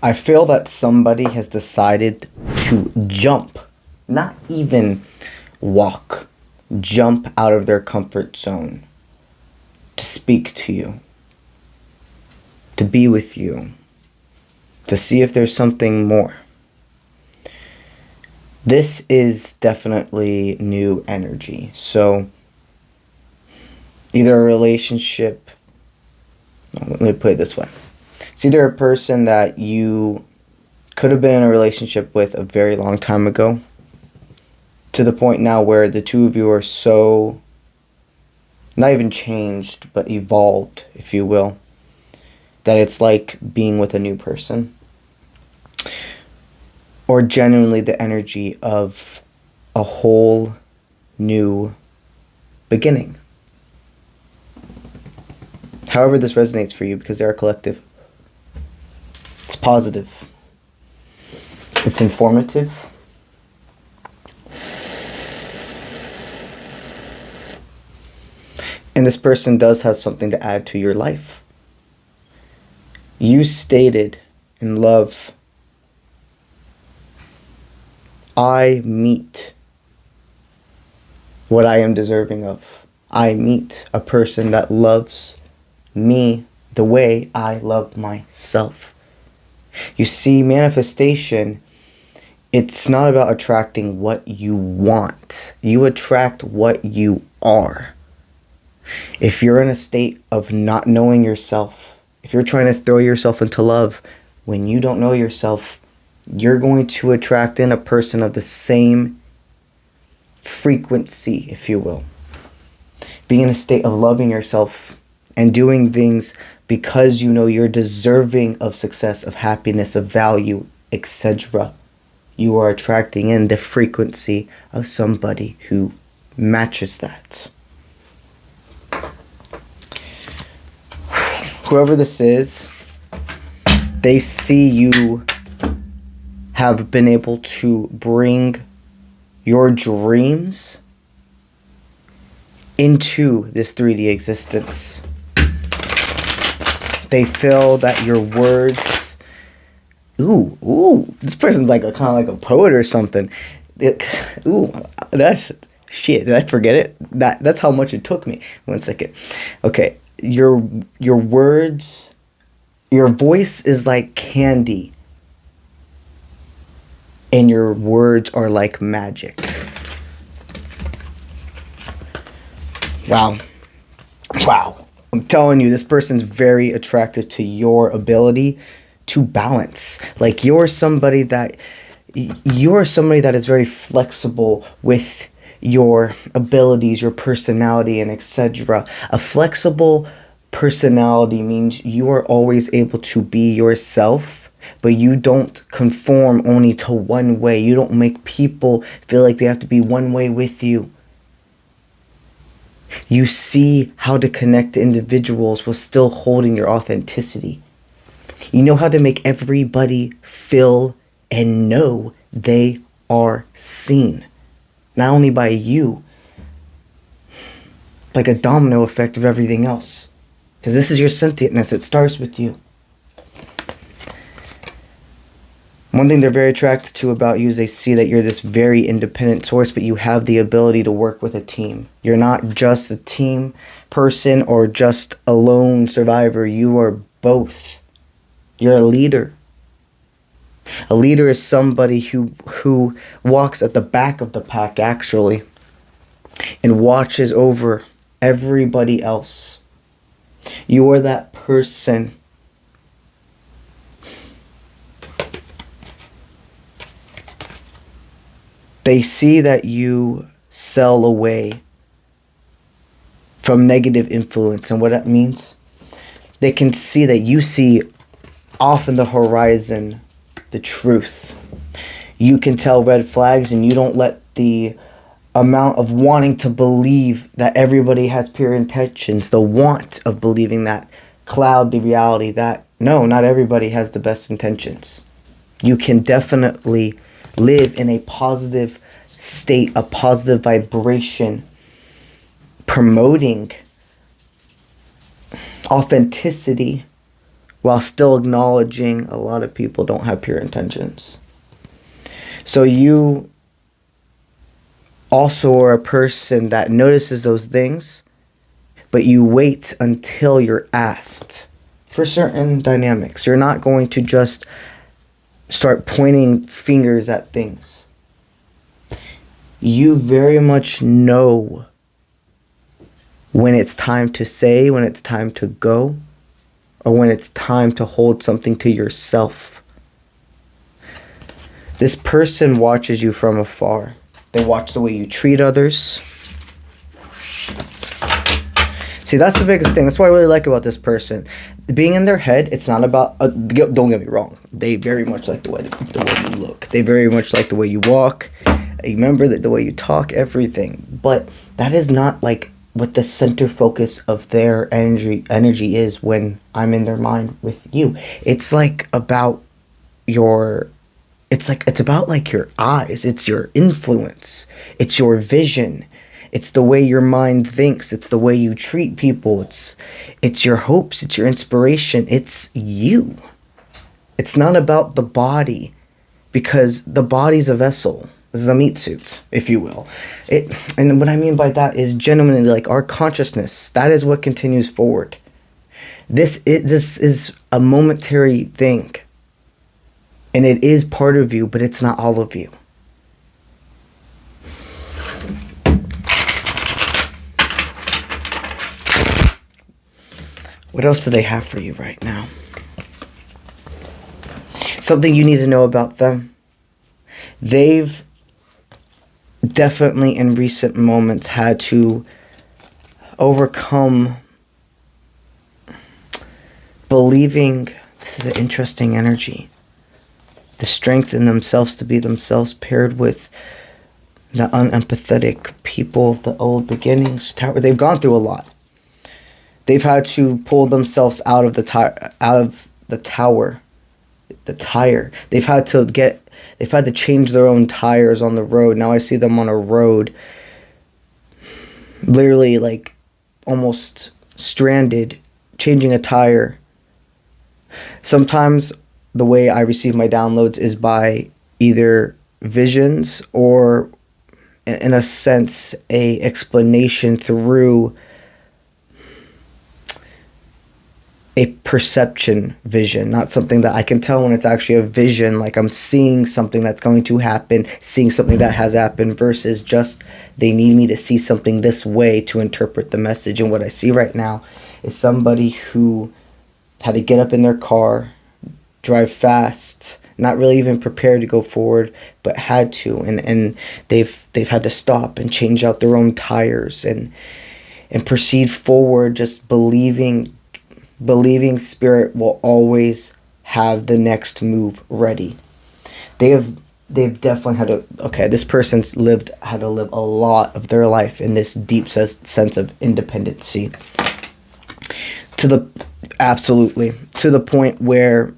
I feel that somebody has decided to jump, not even walk, jump out of their comfort zone to speak to you, to be with you, to see if there's something more. This is definitely new energy. So either a relationship, let me put it this way. It's either a person that you could have been in a relationship with a very long time ago, to the point now where the two of you are so, not even changed, but evolved, if you will, that it's like being with a new person. Or genuinely the energy of a whole new beginning. However this resonates for you, because they are collective. It's positive. It's informative. And this person does have something to add to your life. You stated in love, I meet what I am deserving of. I meet a person that loves me the way I love myself. You see, manifestation, it's not about attracting what you want. You attract what you are. If you're in a state of not knowing yourself, if you're trying to throw yourself into love when you don't know yourself, you're going to attract in a person of the same frequency, if you will. Being in a state of loving yourself and doing things because you know you're deserving of success, of happiness, of value, etc. You are attracting in the frequency of somebody who matches that. Whoever this is, they see you have been able to bring your dreams into this 3D existence. They feel that your words, this person's like kind of like a poet or something. That's shit. Did I forget it? That's how much it took me. 1 second. Okay, your words, your voice is like candy. And your words are like magic. Wow. I'm telling you, this person's very attracted to your ability to balance. Like you're somebody that is very flexible with your abilities, your personality, and etc. A flexible personality means you are always able to be yourself, but you don't conform only to one way. You don't make people feel like they have to be one way with you. You see how to connect to individuals while still holding your authenticity. You know how to make everybody feel and know they are seen. Not only by you, like a domino effect of everything else. Because this is your sentientness. It starts with you. One thing they're very attracted to about you is they see that you're this very independent source, but you have the ability to work with a team. You're not just a team person or just a lone survivor. You are both. You're a leader. A leader is somebody who walks at the back of the pack, actually, and watches over everybody else. You are that person. They see that you sell away from negative influence, and what that means, they can see that you see off in the horizon the truth. You can tell red flags, and you don't let the amount of wanting to believe that everybody has pure intentions, the want of believing that, cloud the reality that no, not everybody has the best intentions. You can definitely live in a positive state, a positive vibration, promoting authenticity while still acknowledging a lot of people don't have pure intentions. So you also are a person that notices those things, but you wait until you're asked for certain dynamics. You're not going to just start pointing fingers at things. You very much know when it's time to say, when it's time to go, or when it's time to hold something to yourself. This person watches you from afar. They watch the way you treat others. See, that's the biggest thing. That's what I really like about this person. Being in their head, it's not about... don't get me wrong. They very much like the way you look. They very much like the way you walk. Remember the way you talk, everything. But that is not like what the center focus of their energy is when I'm in their mind with you. It's like about your... It's about like your eyes. It's your influence. It's your vision. It's the way your mind thinks. It's the way you treat people. It's your hopes. It's your inspiration. It's you. It's not about the body, because the body's a vessel. This is a meat suit, if you will. And what I mean by that is genuinely like our consciousness. That is what continues forward. This is a momentary thing. And it is part of you, but it's not all of you. What else do they have for you right now? Something you need to know about them. They've definitely in recent moments had to overcome believing, this is an interesting energy, the strength in themselves to be themselves paired with the unempathetic people of the old beginnings. They've gone through a lot. They've had to pull themselves out of the tire. They've had to change their own tires on the road. Now I see them on a road, literally like almost stranded, changing a tire. Sometimes the way I receive my downloads is by either visions or, in a sense, a explanation through a perception vision, not something that I can tell when it's actually a vision, like I'm seeing something that's going to happen, seeing something that has happened, versus just they need me to see something this way to interpret the message. And what I see right now is somebody who had to get up in their car, drive fast, not really even prepared to go forward, but had to, and they've had to stop and change out their own tires and proceed forward, just believing spirit will always have the next move ready. They've definitely had to, this person's had to live a lot of their life in this deep sense of independency, to the point where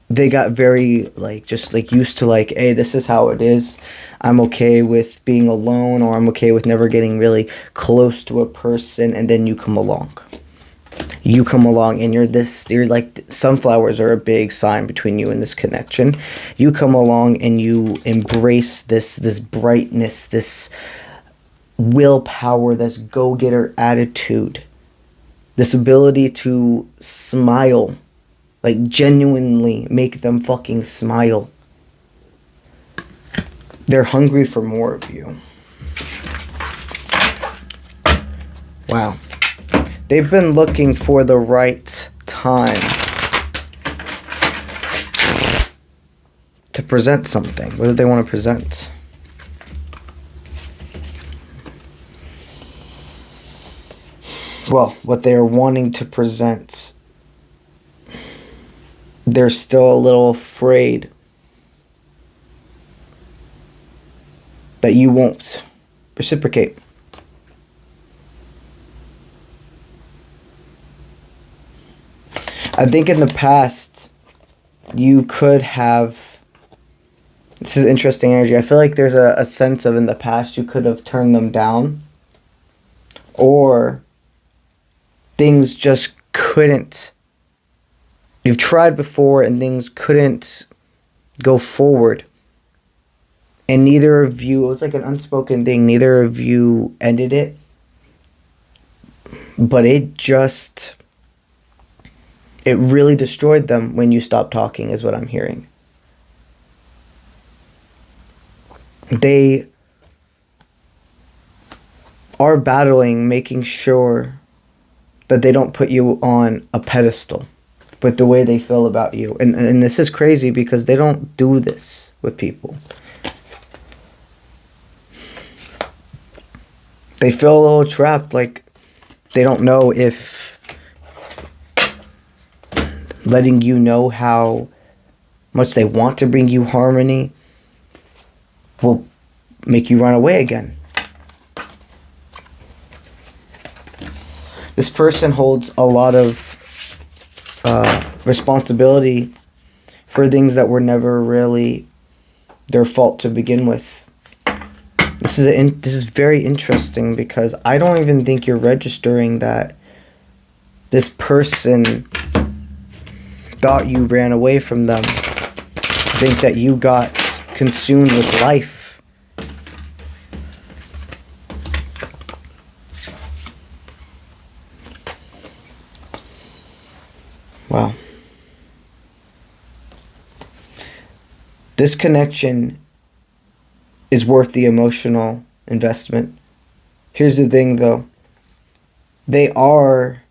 they got very used to hey, this is how it is. I'm okay with being alone, or I'm okay with never getting really close to a person, and then you come along. And you're like, sunflowers are a big sign between you and this connection. You come along and you embrace this brightness, this willpower, this go-getter attitude, this ability to smile, like genuinely make them fucking smile. They're hungry for more of you. Wow. They've been looking for the right time to present something. What do they want to present? Well, what they are wanting to present, they're still a little afraid that you won't reciprocate. I think in the past, you could have... This is interesting energy. I feel like there's a sense of in the past you could have turned them down. Or things just couldn't You've tried before and things couldn't go forward. And neither of you, it was like an unspoken thing, neither of you ended it. But it really destroyed them when you stopped talking, is what I'm hearing. They are battling, making sure that they don't put you on a pedestal with the way they feel about you. And this is crazy because they don't do this with people. They feel a little trapped, like they don't know if letting you know how much they want to bring you harmony will make you run away again. This person holds a lot of responsibility for things that were never really their fault to begin with. This is very interesting because I don't even think you're registering that this person thought you ran away from them. I think that you got consumed with life. Wow. This connection is worth the emotional investment. Here's the thing though. They are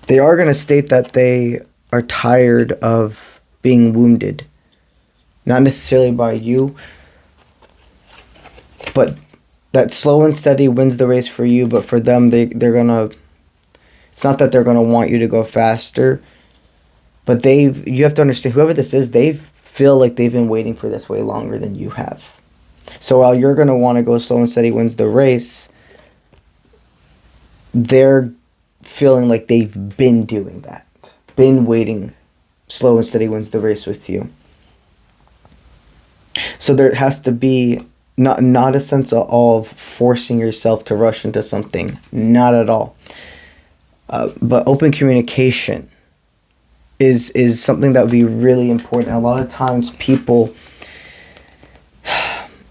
going to state that they are tired of being wounded. Not necessarily by you, but that slow and steady wins the race for you, but for them, they're going to... It's not that they're going to want you to go faster, but you have to understand, whoever this is, they feel like they've been waiting for this way longer than you have. So while you're going to want to go slow and steady wins the race, they're feeling like they've been doing that. Been waiting. Slow and steady wins the race with you. So there has to be not a sense of forcing yourself to rush into something. Not at all. But open communication is something that would be really important. A lot of times people,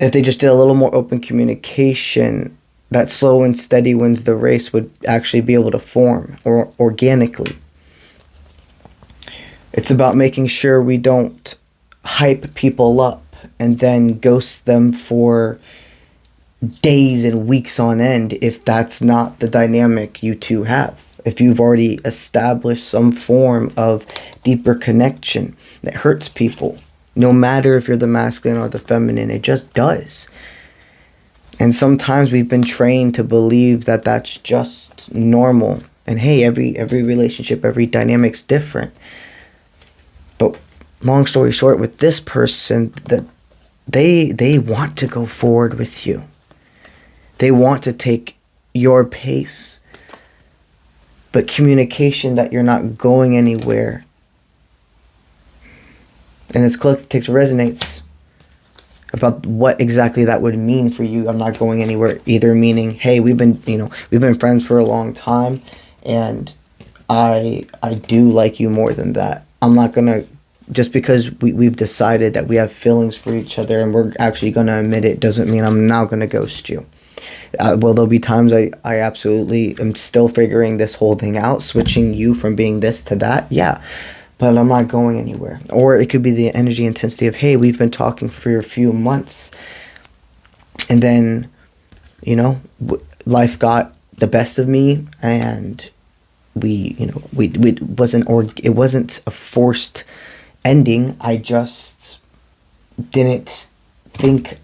if they just did a little more open communication, that slow and steady wins the race would actually be able to form or organically. It's about making sure we don't hype people up and then ghost them for days and weeks on end if that's not the dynamic you two have. If you've already established some form of deeper connection that hurts people, no matter if you're the masculine or the feminine, it just does. And sometimes we've been trained to believe that that's just normal. And hey, every relationship, every dynamic's different. But long story short, with this person, that they want to go forward with you. They want to take your pace. But communication that you're not going anywhere. And this collective text resonates about what exactly that would mean for you. I'm not going anywhere, either meaning, hey, we've been friends for a long time, and I do like you more than that. I'm not gonna, just because we've decided that we have feelings for each other and we're actually gonna admit it, doesn't mean I'm now gonna ghost you. Well, there'll be times I absolutely am still figuring this whole thing out, switching you from being this to that. Yeah, but I'm not going anywhere. Or it could be the energy intensity of, hey, we've been talking for a few months. And then, life got the best of me, and it wasn't a forced ending. I just didn't think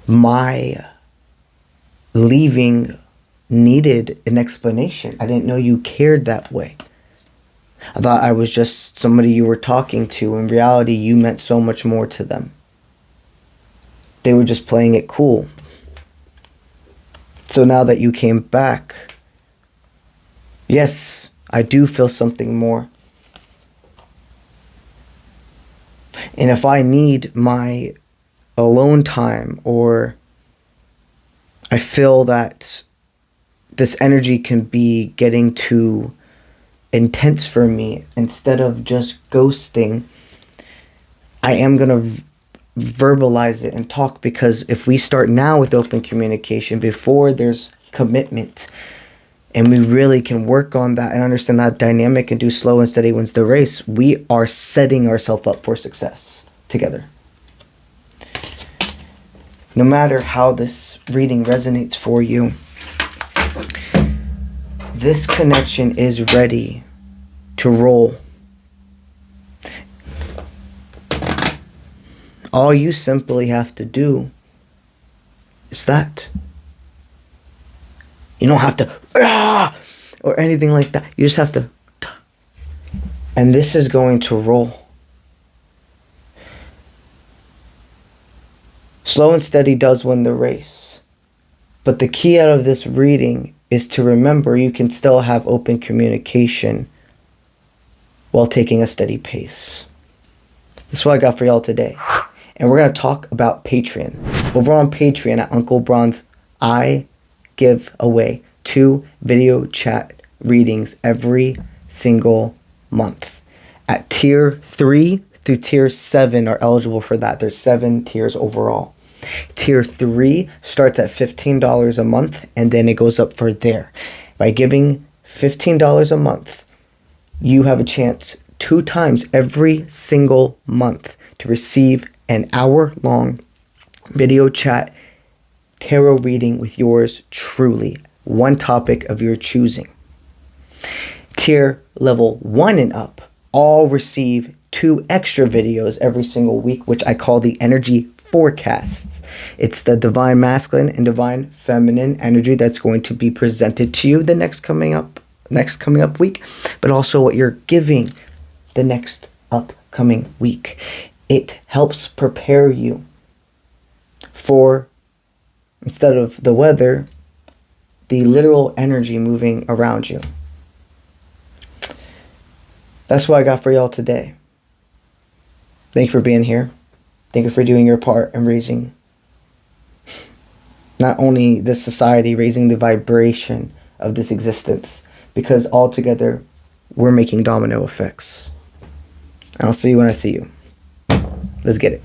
my leaving needed an explanation. I didn't know you cared that way. I thought I was just somebody you were talking to. In reality, you meant so much more to them. They were just playing it cool. So now that you came back, yes, I do feel something more. And if I need my alone time, or I feel that this energy can be getting too intense for me. Instead of just ghosting, I am going to verbalize it and talk, because if we start now with open communication before there's commitment, and we really can work on that and understand that dynamic and do slow and steady wins the race, we are setting ourselves up for success together. No matter how this reading resonates for you, this connection is ready to roll. All you simply have to do is that. You don't have to or anything like that. You just have to. And this is going to roll. Slow and steady does win the race. But the key out of this reading is to remember you can still have open communication while taking a steady pace. That's what I got for y'all today. And we're going to talk about Patreon. Over on Patreon at Uncle Bronze, I give away 2 video chat readings every single month. At tier 3 through tier 7 are eligible for that. There's 7 tiers overall. Tier 3 starts at $15 a month, and then it goes up for there. By giving $15 a month, you have a chance 2 times every single month to receive an hour-long video chat tarot reading with yours truly. One topic of your choosing. Tier level 1 and up all receive 2 extra videos every single week, which I call the energy forecasts. It's the divine masculine and divine feminine energy that's going to be presented to you the next coming up week, but also what you're giving the next upcoming week. It helps prepare you for, instead of the weather, the literal energy moving around you. That's what I got for y'all today. Thank you for being here. Thank you for doing your part in raising not only this society, raising the vibration of this existence, because all together we're making domino effects. I'll see you when I see you. Let's get it.